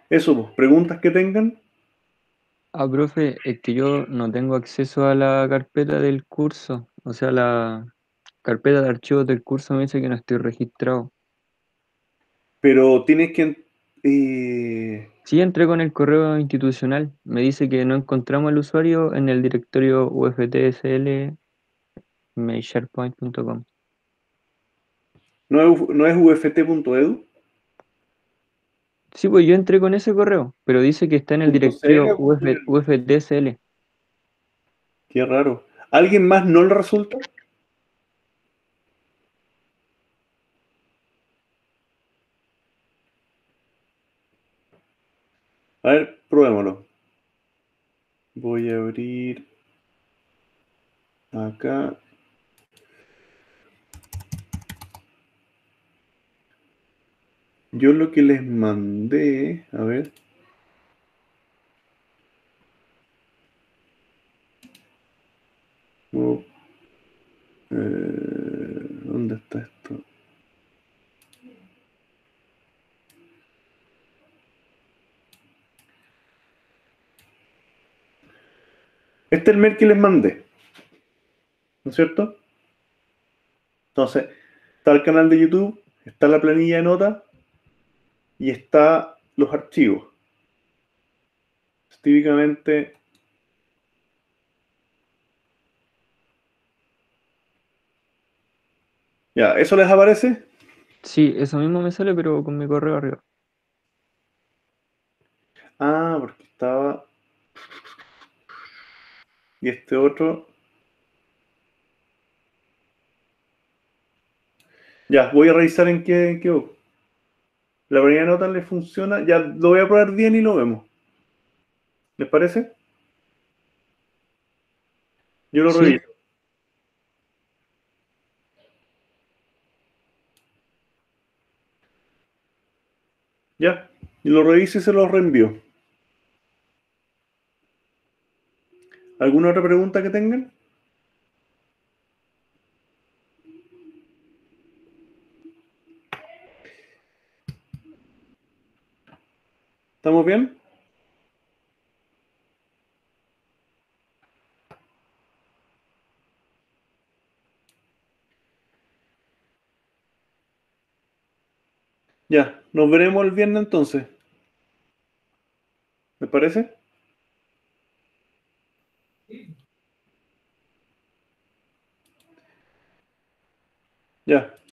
Eso, pues, preguntas que tengan. Ah, profe, es que yo no tengo acceso a la carpeta del curso. O sea, la carpeta de archivos del curso me dice que no estoy registrado. Pero tienes que... eh, Sí, entré con el correo institucional. Me dice que no encontramos el usuario en el directorio uftsl.sharepoint.com. no es uft.edu. Sí, pues yo entré con ese correo, pero dice que está en el .cl directorio o .edu. UFTSL. Qué raro. ¿Alguien más no le resulta? A ver, probémoslo. Voy a abrir acá. Yo lo que les mandé, a ver. Oh, ¿dónde está esto? Este es el mail que les mandé, ¿no es cierto? Entonces, está el canal de YouTube, está la planilla de notas y está los archivos. Típicamente, ya, ¿eso les aparece? Sí, eso mismo me sale, pero con mi correo arriba. Ah, porque estaba. Y este otro. Ya, voy a revisar en qué quedó. La planilla de notas les funciona. Ya lo voy a probar bien y lo vemos. ¿Les parece? Yo lo Sí, reviso. Ya, y lo reviso y se lo reenvío. ¿Alguna otra pregunta que tengan? ¿Estamos bien? Ya, nos veremos el viernes entonces. ¿Me parece? Ya.